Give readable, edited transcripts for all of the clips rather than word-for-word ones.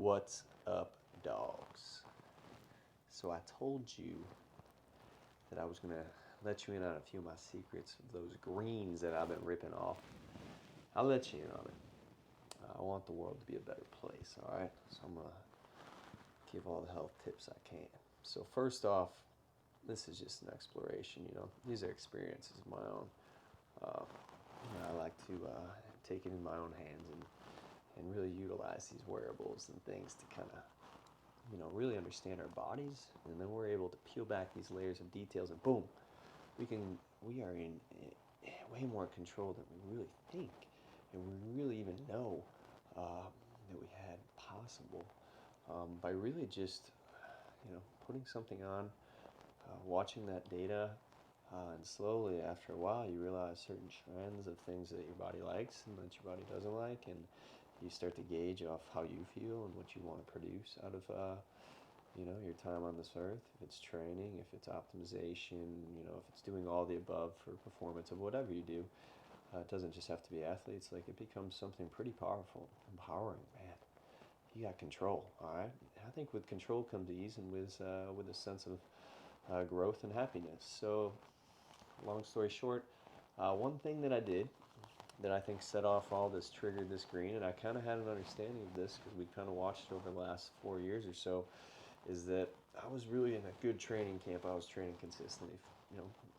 What's up, dogs? So I told you that I was going to let you in on a few of my secrets of those greens that I've been ripping off. I'll let you in on it. I want the world to be a better place, all right? So I'm going to give all the health tips I can. So first off, this is just an exploration, These are experiences of my own. Uh, I like to take it in my own hands and really utilize these wearables and things to kind of really understand our bodies, and then we're able to peel back these layers of details, and boom, we are in way more control than we really think, and we really even know that we had possible by really just putting something on, watching that data, and slowly after a while you realize certain trends of things that your body likes and that your body doesn't like, and you start to gauge off how you feel and what you want to produce out of your time on this earth. If it's training, if it's optimization, if it's doing all the above for performance of whatever you do. It doesn't just have to be athletes. Like, it becomes something pretty powerful, empowering, man. You got control, all right? I think with control comes ease, and with a sense of growth and happiness. So, long story short, one thing that I did that I think set off all this, triggered this green, and I kind of had an understanding of this because we kind of watched it over the last 4 years or so, is that I was really in a good training camp. I was training consistently,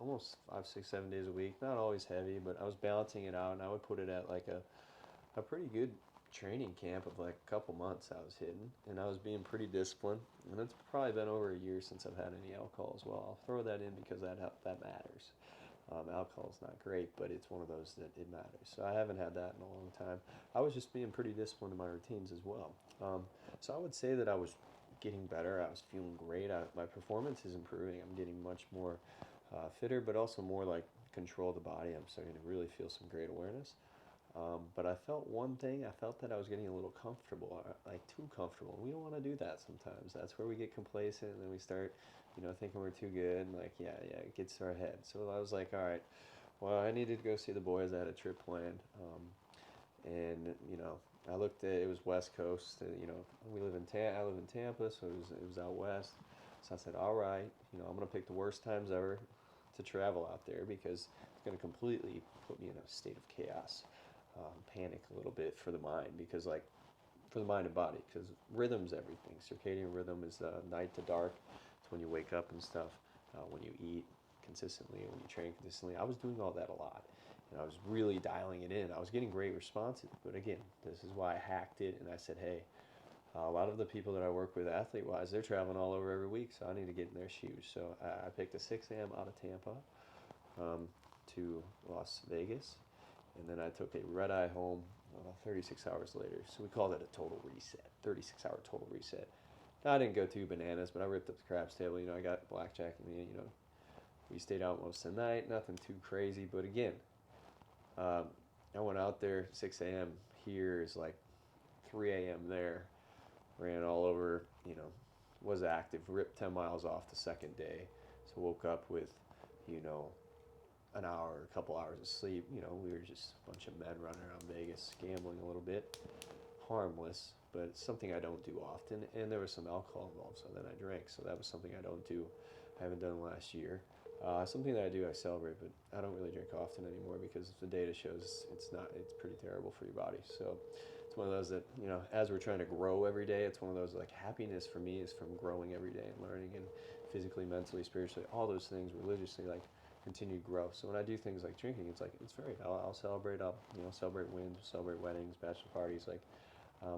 almost 5, 6, 7 days a week. Not always heavy, but I was balancing it out, and I would put it at like a pretty good training camp of like a couple months I was hitting, and I was being pretty disciplined. And it's probably been over a year since I've had any alcohol as well. I'll throw that in because that matters. Alcohol is not great, but it's one of those that it matters. So I haven't had that in a long time. I was just being pretty disciplined in my routines as well. So I would say that I was getting better. I was feeling great. My performance is improving. I'm getting much more fitter, but also more like control of the body. I'm starting to really feel some great awareness. But I felt one thing. I felt that I was getting a little comfortable, like too comfortable. We don't want to do that sometimes. That's where we get complacent, and then we start, thinking we're too good. And like, yeah, it gets to our head. So I was like, all right, well, I needed to go see the boys. I had a trip planned, and I looked at it was West Coast. We live in I live in Tampa, so it was out west. So I said, all right, I'm gonna pick the worst times ever to travel out there because it's gonna completely put me in a state of chaos, panic a little bit for the mind, because like for the mind and body, because rhythm's everything. Circadian rhythm is night to dark. It's when you wake up and stuff, when you eat consistently, when you train consistently. I was doing all that a lot, and I was really dialing it in. I was getting great responses, but again, this is why I hacked it, and I said, hey, a lot of the people that I work with athlete-wise, they're traveling all over every week, so I need to get in their shoes. So I picked a 6 a.m. out of Tampa to Las Vegas, and then I took a red eye home 36 hours later. So we called it a total reset, 36-hour total reset. I didn't go too bananas, but I ripped up the craps table. I got blackjack in me. We stayed out most of the night, nothing too crazy. But again, um, I went out there 6 a.m. Here is like 3 a.m. there. Ran all over, was active, ripped 10 miles off the second day. So woke up with, an hour, a couple hours of sleep. We were just a bunch of men running around Vegas, gambling a little bit. Harmless, but it's something I don't do often. And there was some alcohol involved, so then I drank. So that was something I don't do. I haven't done last year. Something that I do, I celebrate, but I don't really drink often anymore because the data shows it's pretty terrible for your body. So it's one of those that, as we're trying to grow every day, it's one of those like happiness for me is from growing every day and learning, and physically, mentally, spiritually, all those things religiously, like continued growth. So when I do things like drinking, it's very, I'll celebrate, celebrate wins, celebrate weddings, bachelor parties, like,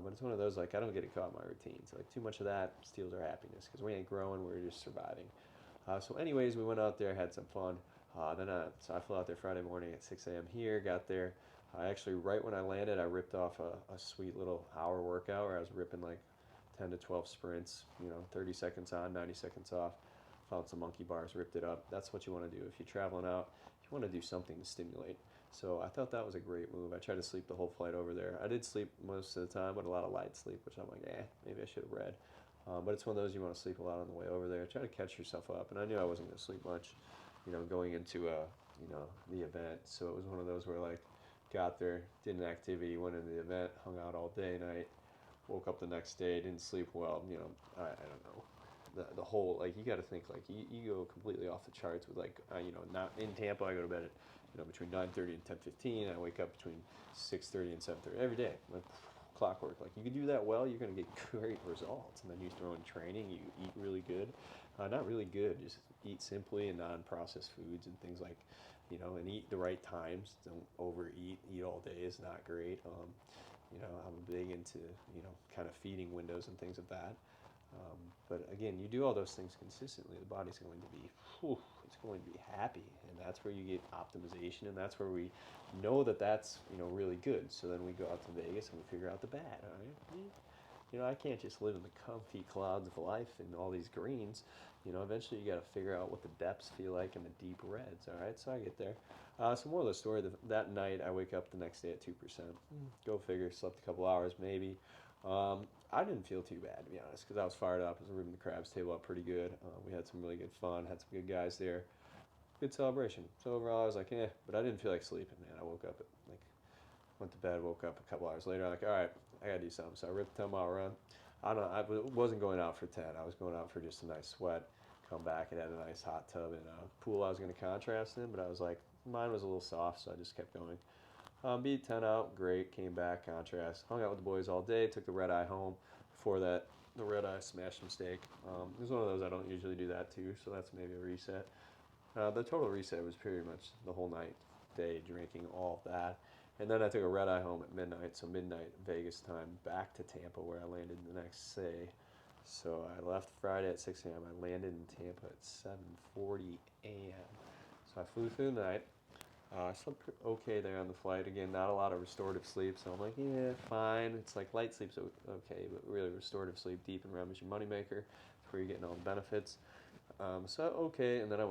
but it's one of those, like, I don't get it caught in my routines. Like, too much of that steals our happiness because we ain't growing, we're just surviving. So anyways, we went out there, had some fun. So I flew out there Friday morning at 6 a.m. here, got there. Actually, right when I landed, I ripped off a sweet little hour workout where I was ripping like 10 to 12 sprints, 30 seconds on, 90 seconds off. Found some monkey bars, ripped it up. That's what you want to do. If you're traveling out, you want to do something to stimulate. So I thought that was a great move. I tried to sleep the whole flight over there. I did sleep most of the time, but a lot of light sleep, which I'm like, maybe I should have read. But it's one of those you want to sleep a lot on the way over there. Try to catch yourself up. And I knew I wasn't going to sleep much, going into the event. So it was one of those where like got there, did an activity, went into the event, hung out all day, night, woke up the next day, didn't sleep well. I don't know. The whole, like, you got to think, like, you go completely off the charts with, like, not in Tampa. I go to bed at between 9:30 and 10:15. I wake up between 6:30 and 7:30 every day. Like, clockwork. Like, you can do that well, you're going to get great results. And then you throw in training, you eat really good. Not really good, just eat simply and non-processed foods and things like, and eat the right times. Don't overeat. Eat all day is not great. I'm big into, kind of feeding windows and things of that. But again, you do all those things consistently, the body's going to be, it's going to be happy, and that's where you get optimization, and that's where we know that that's really good. So then we go out to Vegas and we figure out the bad. All right, I can't just live in the comfy clouds of life and all these greens. Eventually you got to figure out what the depths feel like and the deep reds. All right, so I get there. So more of the story. That night I wake up the next day at 2%. Go figure. Slept a couple hours maybe. I didn't feel too bad, to be honest, because I was fired up. I was ripping the crabs table up pretty good. We had some really good fun. Had some good guys there. Good celebration. So overall, I was like, but I didn't feel like sleeping, man. I woke up at went to bed, woke up a couple hours later. I'm like, all right, I gotta do something. So I ripped a 10-mile run. I don't know. Wasn't going out for 10. I was going out for just a nice sweat. Come back and had a nice hot tub and a pool I was going to contrast in, but I was like, mine was a little soft, so I just kept going. Beat 10 out, great. Came back, contrast. Hung out with the boys all day. Took the red eye home. Before that, the red eye smashed some steak. It was one of those I don't usually do that too, so that's maybe a reset. The total reset was pretty much the whole night, day, drinking, all of that. And then I took a red eye home at midnight, so midnight Vegas time, back to Tampa where I landed the next day. So I left Friday at 6 a.m. I landed in Tampa at 7:40 a.m. So I flew through the night. I slept okay there on the flight. Again, not a lot of restorative sleep, so I'm like, yeah, fine. It's like light sleep's okay, but really restorative sleep, deep and REM is your moneymaker. It's where you're getting all the benefits. So okay, and then I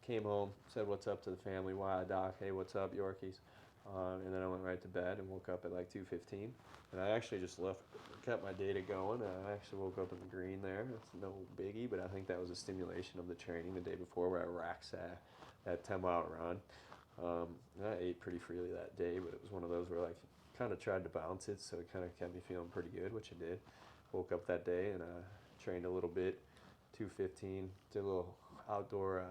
came home, said what's up to the family. Why, Doc? Hey, what's up, Yorkies? And then I went right to bed and woke up at like 2:15. And I actually just kept my data going. I actually woke up in the green there. It's no biggie, but I think that was a stimulation of the training the day before where I racked that 10-mile run. I ate pretty freely that day, but it was one of those where I kind of tried to bounce it, so it kind of kept me feeling pretty good, which I did. Woke up that day and trained a little bit. 2:15, did a little outdoor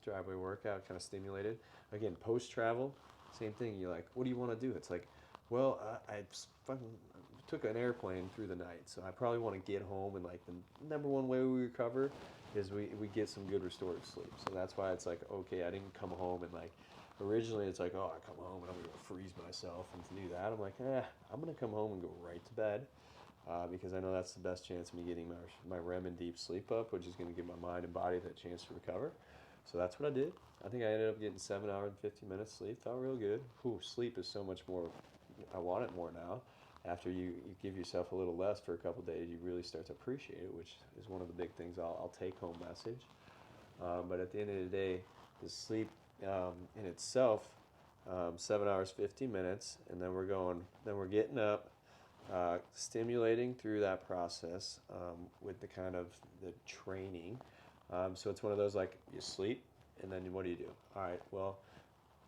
driveway workout, kind of stimulated. Again, post-travel, same thing. You're like, what do you want to do? It's like, well, I fucking took an airplane through the night, so I probably want to get home, and like the number one way we recover is we get some good restorative sleep. So that's why it's like, okay, I didn't come home and like, originally it's like, oh, I come home and I'm going to freeze myself, and to do that, I'm like, I'm going to come home and go right to bed. Because I know that's the best chance of me getting my REM and deep sleep up, which is going to give my mind and body that chance to recover. So that's what I did. I think I ended up getting 7 hours and 50 minutes sleep. Felt real good. Sleep is so much more, I want it more now. After you give yourself a little less for a couple days, you really start to appreciate it, which is one of the big things I'll take home message. But at the end of the day, the sleep in itself, 7 hours, 50 minutes, and then we're getting up, stimulating through that process with the kind of the training. So it's one of those like you sleep and then what do you do? All right, well,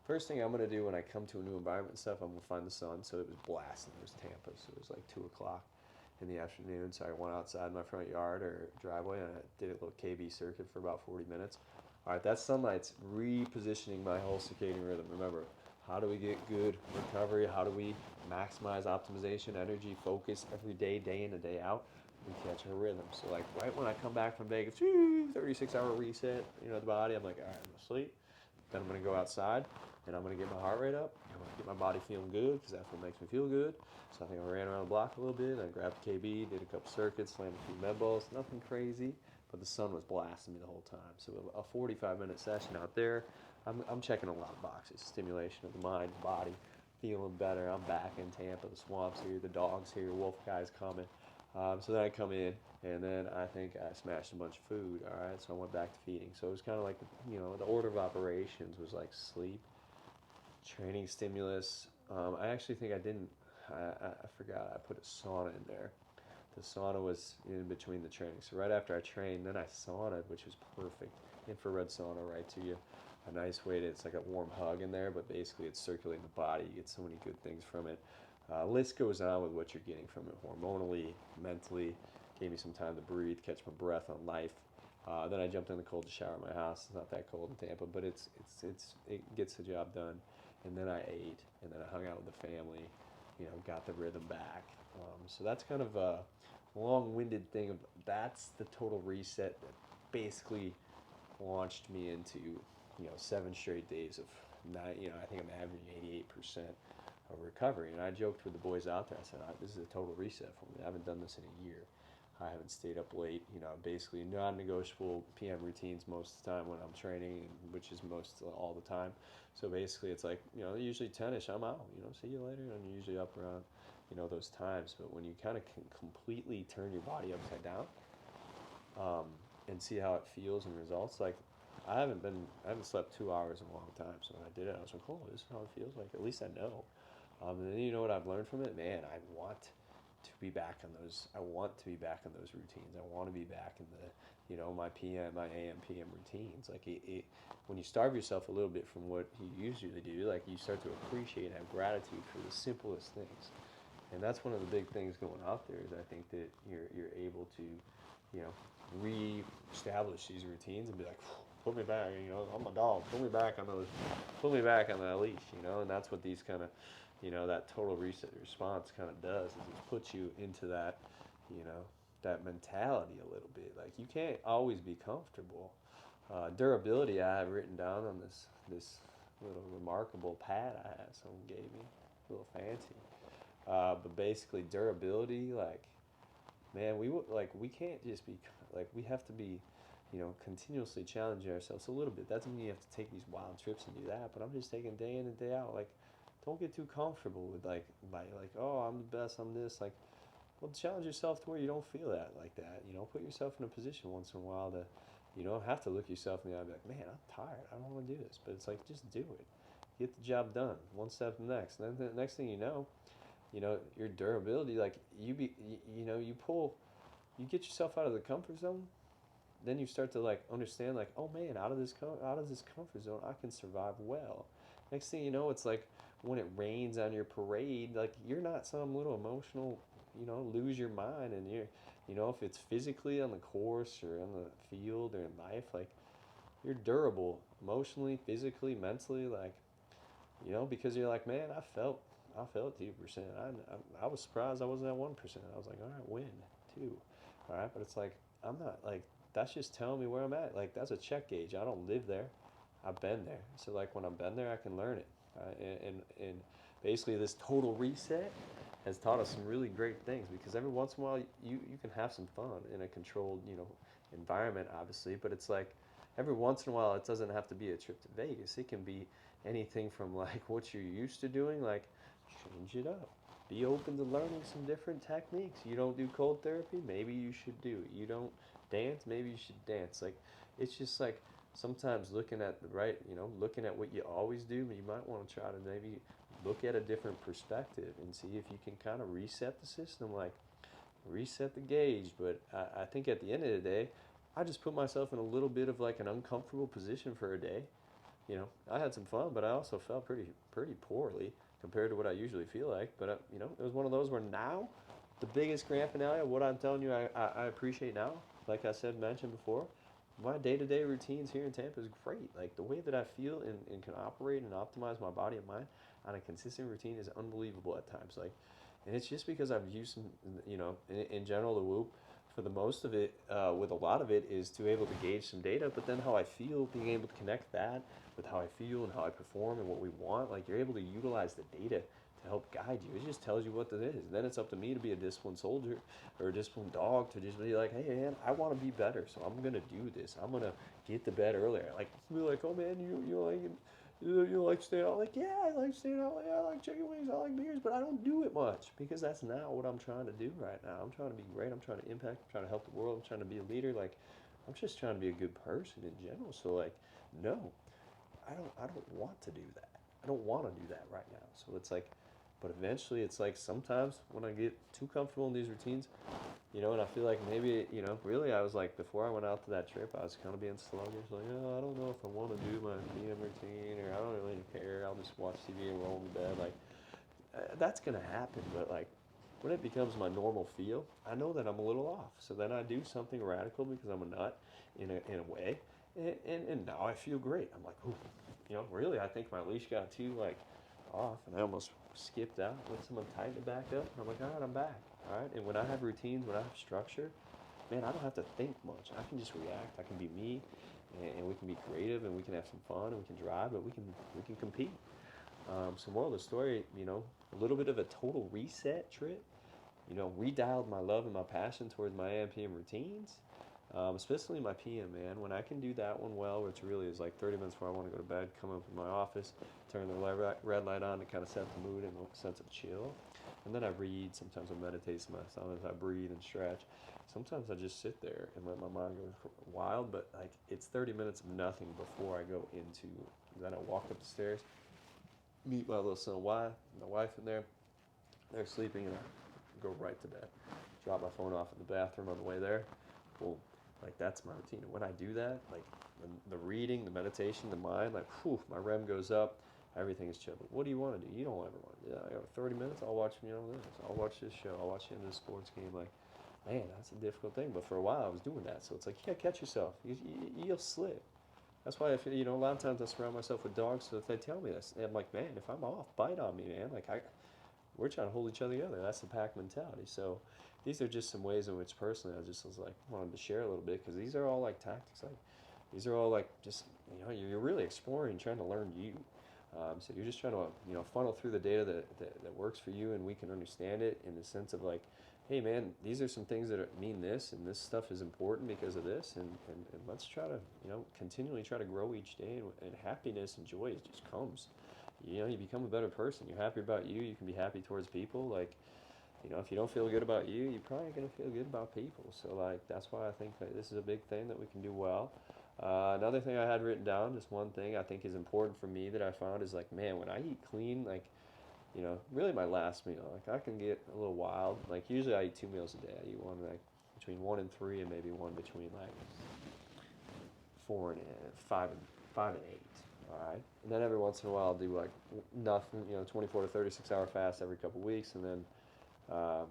first thing I'm going to do when I come to a new environment and stuff, I'm going to find the sun. So it was blasting. It was Tampa, so it was like 2 o'clock in the afternoon. So I went outside my front yard or driveway and I did a little KB circuit for about 40 minutes. All right, that sunlight's repositioning my whole circadian rhythm. Remember, how do we get good recovery? How do we maximize optimization, energy, focus every day, day in and day out? We catch our rhythm. So like right when I come back from Vegas, 36-hour reset, the body, I'm like, all right, I'm going to sleep. Then I'm going to go outside and I'm going to get my heart rate up. I'm going to get my body feeling good because that's what makes me feel good. So I think I ran around the block a little bit. I grabbed the KB, did a couple circuits, slammed a few med balls. Nothing crazy, but the sun was blasting me the whole time. So a 45-minute session out there, I'm checking a lot of boxes. Stimulation of the mind, body, feeling better. I'm back in Tampa. The swamp's here, the dog's here, wolf guy's coming. So then I come in, and then I think I smashed a bunch of food, all right? So I went back to feeding. So it was kind of like, the order of operations was like sleep, training stimulus. I actually think I didn't, I forgot, I put a sauna in there. The sauna was in between the training. So right after I trained, then I saunaed, which was perfect. Infrared sauna right to you. A nice way to, it's like a warm hug in there, but basically it's circulating the body. You get so many good things from it. List goes on with what you're getting from it hormonally, mentally. Gave me some time to breathe, catch my breath on life. Then I jumped in the cold to shower at my house. It's not that cold in Tampa, but it gets the job done. And then I ate, and then I hung out with the family. Got the rhythm back. So that's kind of a long-winded thing. That's the total reset that basically launched me into 7 straight days of nine. I think I'm averaging 88% of recovery. And I joked with the boys out there. I said, "This is a total reset for me. I haven't done this in a year. I haven't stayed up late. Basically non-negotiable PM routines most of the time when I'm training, which is most all the time. So basically, it's like usually 10ish, I'm out. See you later, and you're usually up around those times. But when you kind of can completely turn your body upside down, and see how it feels and results, like I haven't slept 2 hours in a long time. So when I did it, I was like, oh, this is how it feels like. At least I know. And then what I've learned from it, man, I want to be back on those. I want to be back on those routines. I want to be back in the, my my AM, PM routines. Like when you starve yourself a little bit from what you usually do, like you start to appreciate and have gratitude for the simplest things. And that's one of the big things going out there is I think that you're able to, re-establish these routines and be like, put me back, I'm a dog. Put me back on that leash, and that's what these kind of, that total reset response kind of does is it puts you into that, that mentality a little bit. Like you can't always be comfortable. Durability I have written down on this little remarkable pad I have someone gave me, a little fancy. But basically durability, like man, we can't just be like we have to be, continuously challenging ourselves a little bit. That doesn't mean you have to take these wild trips and do that. But I'm just taking day in and day out. Like, don't get too comfortable with like oh I'm the best, I'm this. Like, well, challenge yourself to where you don't feel like that. Put yourself in a position once in a while to, you don't have to look yourself in the eye and be like, man, I'm tired. I don't want to do this. But it's like just do it. Get the job done. One step to the next. And then the next thing your durability, like you pull, you get yourself out of the comfort zone, then you start to like understand like, oh man, out of this comfort zone I can survive well. Next thing you know, it's like when it rains on your parade, like you're not some little emotional, lose your mind, and if it's physically on the course or on the field or in life, like you're durable emotionally, physically, mentally, like because you're like, man, I felt 2%. I was surprised I wasn't at 1%. I was like, all right, win 2. All right, but it's like I'm not like that's just telling me where I'm at. Like that's a check gauge. I don't live there. I've been there. So like when I've been there, I can learn it. And basically this total reset has taught us some really great things because every once in a while you can have some fun in a controlled environment, obviously, but it's like every once in a while it doesn't have to be a trip to Vegas. It can be anything from like what you're used to doing, like change it up. Be open to learning some different techniques. You don't do cold therapy, maybe you should do it. You don't dance, maybe you should dance. Like it's just like sometimes looking at looking at what you always do, you might want to try to maybe look at a different perspective and see if you can kind of reset the system, like reset the gauge. But I think at the end of the day, I just put myself in a little bit of like an uncomfortable position for a day. I had some fun, but I also felt pretty poorly compared to what I usually feel like. But it was one of those where now, the biggest grand finale of what I'm telling you, I appreciate now. Like I said, mentioned before, my day-to-day routines here in Tampa is great. Like the way that I feel and can operate and optimize my body and mind on a consistent routine is unbelievable at times. Like, and it's just because I've used some, in general, the Whoop for the most of it, with a lot of it, is to be able to gauge some data, but then how I feel, being able to connect that with how I feel and how I perform and what we want. Like you're able to utilize the data to help guide you. It just tells you what it is. And then it's up to me to be a disciplined soldier or a disciplined dog to just be like, hey man, I want to be better, so I'm gonna do this. I'm gonna get to bed earlier. Like be like, oh man, you like staying out? Like, yeah, I like staying out. Yeah, I like chicken wings. I like beers, but I don't do it much because that's not what I'm trying to do right now. I'm trying to be great. I'm trying to impact. I'm trying to help the world. I'm trying to be a leader. Like, I'm just trying to be a good person in general. So, like, no, I don't want to do that. I don't want to do that right now. So it's like, but eventually, it's like sometimes when I get too comfortable in these routines, and I feel like maybe, really I was like, before I went out to that trip, I was kind of being sluggish, like, I don't know if I want to do my PM routine, or I don't really care, I'll just watch TV and roll in bed, like, that's gonna happen. But like when it becomes my normal feel, I know that I'm a little off. So then I do something radical because I'm a nut in a way, and now I feel great. I'm like, ooh, really, I think my leash got too like off, and I almost skipped out. Let someone tighten it back up, and I'm like, all right, I'm back. All right, and when I have routines, when I have structure, man, I don't have to think much. I can just react. I can be me, and we can be creative, and we can have some fun, and we can drive, but we can compete. So moral of the story, a little bit of a total reset trip. Redialed my love and my passion towards my AM PM routines, especially my PM, man. When I can do that one well, which really is like 30 minutes before I want to go to bed, come up in my office, turn the red light on to kind of set the mood and a sense of chill. And then I read, sometimes I meditate, sometimes I breathe and stretch. Sometimes I just sit there and let my mind go wild, but like it's 30 minutes of nothing before I go into, then I walk up the stairs, meet my little son, my wife in there, they're sleeping, and I go right to bed. Drop my phone off in the bathroom on the way there. Boom. Like that's my routine. And when I do that, like the reading, the meditation, the mind, like whew, my REM goes up. Everything is chill. But what do you want to do? You don't ever want to do that. I got 30 minutes. I'll watch this. I'll watch this show. I'll watch the end of the sports game. Like, man, that's a difficult thing. But for a while, I was doing that. So it's like you gotta catch yourself. You'll slip. That's why a lot of times I surround myself with dogs. So if they tell me this, I'm like, man, if I'm off, bite on me, man. Like we're trying to hold each other together. That's the pack mentality. So these are just some ways in which personally I just was like wanted to share a little bit because these are all like tactics. Like these are all like just you're really exploring, trying to learn you. So you're just trying to funnel through the data that works for you, and we can understand it in the sense of like, hey man, these are some things that mean this, and this stuff is important because of this, and let's try to continually try to grow each day, and happiness and joy just comes. You become a better person. You're happier about you. You can be happy towards people. Like, if you don't feel good about you, you're probably going to feel good about people. So, like, that's why I think that this is a big thing that we can do well. Another thing I had written down, just one thing I think is important for me that I found is like, man, when I eat clean, like, really my last meal, like I can get a little wild. Like, usually I eat 2 meals a day. I eat one like between 1 and 3, and maybe one between like 4 and 5 and 8. All right, and then every once in a while I'll do like nothing, 24 to 36 hour fast every couple weeks, and then uh,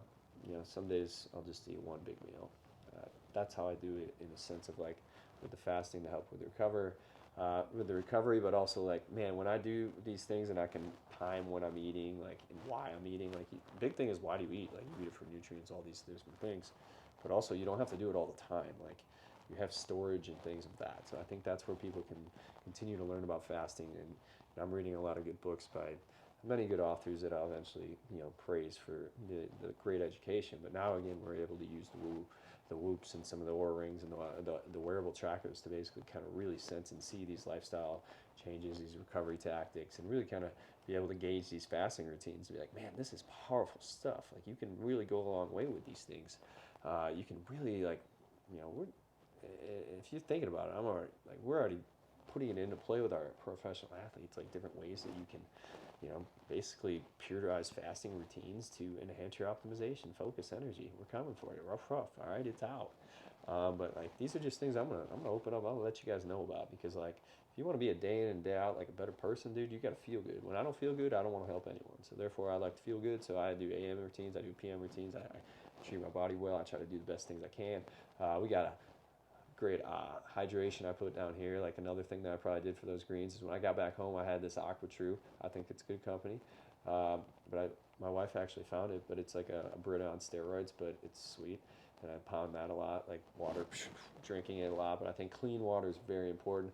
some days I'll just eat one big meal. That's how I do it in a sense of like with the fasting to help with the recovery, but also like, man, when I do these things and I can time when I'm eating, like, and why I'm eating, like, big thing is why do you eat? Like, you eat it for nutrients, all these different things, but also you don't have to do it all the time. Like, you have storage and things of that. So I think that's where people can continue to learn about fasting. And I'm reading a lot of good books by many good authors that I'll eventually, praise for the great education. But now again, we're able to use the Whoops and some of the Oura rings and the wearable trackers to basically kind of really sense and see these lifestyle changes, these recovery tactics, and really kind of be able to gauge these fasting routines and be like, man, this is powerful stuff. Like, you can really go a long way with these things. You can really, like, if you're thinking about it, we're already putting it into play with our professional athletes, like different ways that you can, basically periodize fasting routines to enhance your optimization, focus, energy. We're coming for you, rough. All right, it's out. But like, these are just things I'm gonna open up. I'll let you guys know about, because like, if you want to be a day in and day out like a better person, dude, you got to feel good. When I don't feel good, I don't want to help anyone. So therefore, I like to feel good. So I do AM routines, I do PM routines. I treat my body well. I try to do the best things I can. We got a great hydration I put down here. Like, another thing that I probably did for those greens is when I got back home, I had this AquaTrue. I think it's good company. My wife actually found it, but it's like a Brita on steroids, but it's sweet. And I pound that a lot, like water, drinking it a lot. But I think clean water is very important,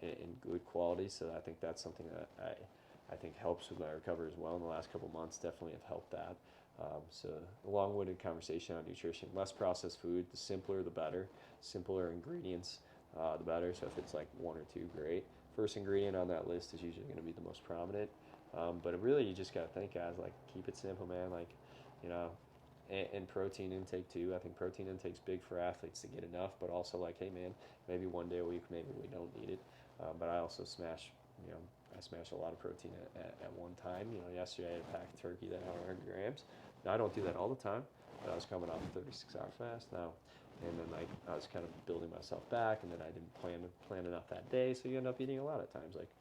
in good quality. So I think that's something that I think helps with my recovery as well. In the last couple months, definitely have helped that. So a long-winded conversation on nutrition. Less processed food, the simpler the better. Simpler ingredients, the better. So if it's like one or two, great. First ingredient on that list is usually going to be the most prominent. But really, you just got to think, guys, like, keep it simple, man. Like, and protein intake too. I think protein intake's big for athletes to get enough, but also like, hey man, maybe one day a week, maybe we don't need it. But I also I smash a lot of protein at one time. Yesterday I had a pack of turkey that had 100 grams. Now I don't do that all the time, but I was coming off a 36-hour fast now. And then like, I was kind of building myself back, and then I didn't plan enough that day, so you end up eating a lot at times. Like,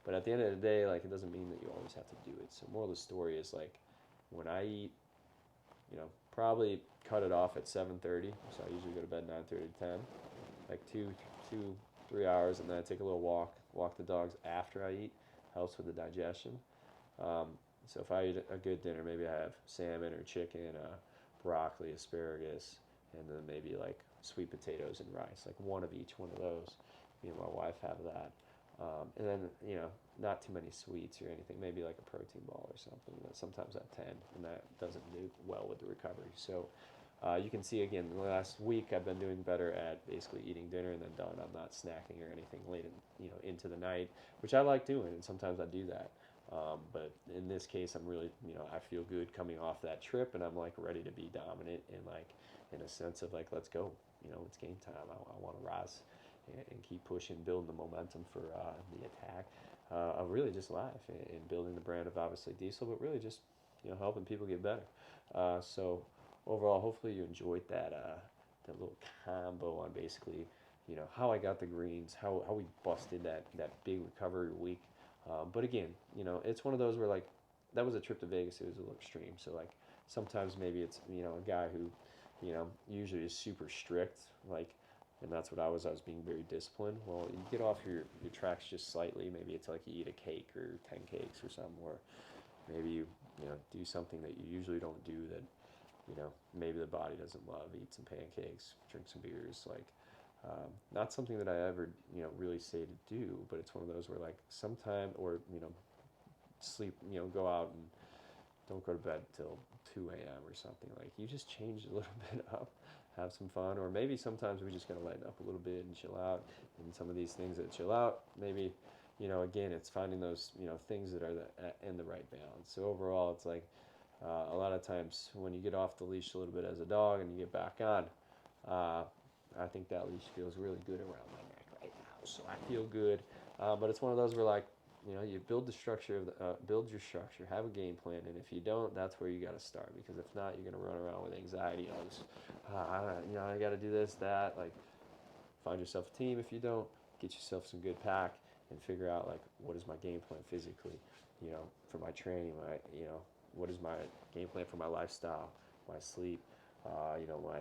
But at the end of the day, like, it doesn't mean that you always have to do it. So moral of the story is, like, when I eat, probably cut it off at 7:30. So I usually go to bed 9:30 to 10, like 3 hours, and then I take a little walk the dogs after I eat. Helps with the digestion. Um, so if I eat a good dinner, maybe I have salmon or chicken, broccoli, asparagus, and then maybe like sweet potatoes and rice, like one of each one of those. Me and my wife have that. And then, not too many sweets or anything, maybe like a protein ball or something. Sometimes at 10, and that doesn't do well with the recovery. So you can see again, the last week I've been doing better at basically eating dinner and then done. I'm not snacking or anything late into the night, which I like doing, and sometimes I do that. But in this case, I'm really, I feel good coming off that trip, and I'm like ready to be dominant and like in a sense of like, let's go, it's game time. I want to rise and keep pushing, building the momentum for the attack of really just life and building the brand of obviously Diesel, but really just, helping people get better. So overall, hopefully you enjoyed that little combo on basically, how I got the greens, how we busted that big recovery week. But again, it's one of those where like that was a trip to Vegas. It was a little extreme. So like sometimes maybe it's a guy who usually is super strict, like, and that's what I was. I was being very disciplined. Well, you get off your tracks just slightly. Maybe it's like you eat a cake or 10 cakes or something, or maybe you do something that you usually don't do that maybe the body doesn't love. Eat some pancakes, drink some beers, like. Not something that I ever, really say to do, but it's one of those where like sometime, or, sleep, go out and don't go to bed till 2 a.m. or something. Like you just change a little bit up, have some fun, or maybe sometimes we just gotta lighten up a little bit and chill out. And some of these things that chill out, maybe, again, it's finding those, things that are in the right balance. So overall, it's like a lot of times when you get off the leash a little bit as a dog and you get back on, I think that leash feels really good around my neck right now. So I feel good, but it's one of those where like, you build the structure of build your structure, have a game plan, and if you don't, that's where you got to start. Because if not, you're gonna run around with anxiety. I got to do this, that. Like, find yourself a team. If you don't, get yourself some good pack and figure out like what is my game plan physically, for my training. What is my game plan for my lifestyle, my sleep, my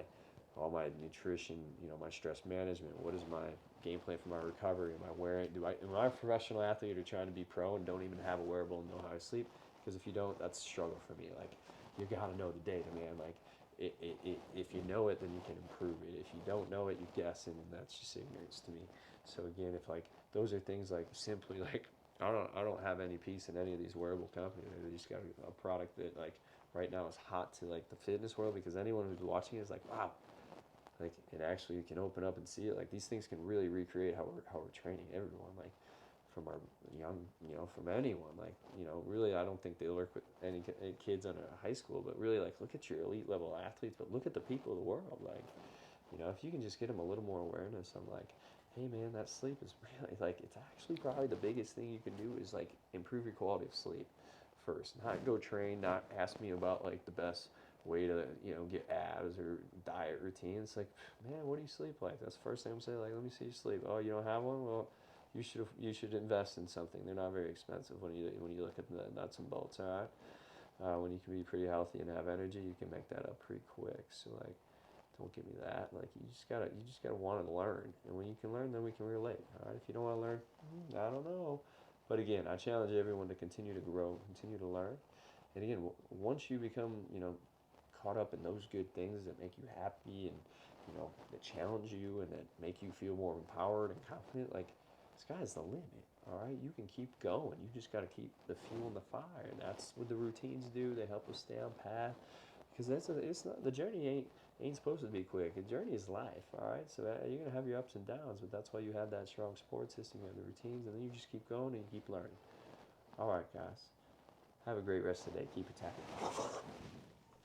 all my nutrition, my stress management. What is my game plan for my recovery? Am I a professional athlete or trying to be pro and don't even have a wearable and know how to sleep? Because if you don't, that's a struggle for me. Like, you gotta know the data, man. Like, if you know it, then you can improve it. If you don't know it, you're guessing, and that's just ignorance to me. So again, if like those are things like simply like I don't have any piece in any of these wearable companies. They just got a product that like right now is hot to like the fitness world, because anyone who's watching is like, wow, like it actually can open up and see it. Like these things can really recreate how we're training everyone, like from our young, from anyone. Like, really, I don't think they work with any kids on a high school, but really, like, look at your elite level athletes, but look at the people of the world. Like, if you can just get them a little more awareness, I'm like, hey man, that sleep is really like, it's actually probably the biggest thing you can do is like improve your quality of sleep first. Not go train, not ask me about like the best way to get abs or diet routine. It's like, man, what do you sleep like? That's the first thing I'm saying. Like, let me see your sleep. Oh, you don't have one? Well, you should invest in something. They're not very expensive when you look at the nuts and bolts. All right, when you can be pretty healthy and have energy, you can make that up pretty quick. So like, don't give me that. Like, you just gotta want to learn, and when you can learn, then we can relate. All right, if you don't want to learn, I don't know. But again, I challenge everyone to continue to grow, continue to learn. And again, once you become, caught up in those good things that make you happy and, that challenge you and that make you feel more empowered and confident, like, sky's the limit. All right, you can keep going. You just got to keep the fuel in the fire. And that's what the routines do. They help us stay on path, because it's not, the journey ain't supposed to be quick. The journey is life. All right, so you're gonna have your ups and downs, but that's why you have that strong support system. You have the routines, and then you just keep going and you keep learning. All right, guys. Have a great rest of the day. Keep attacking.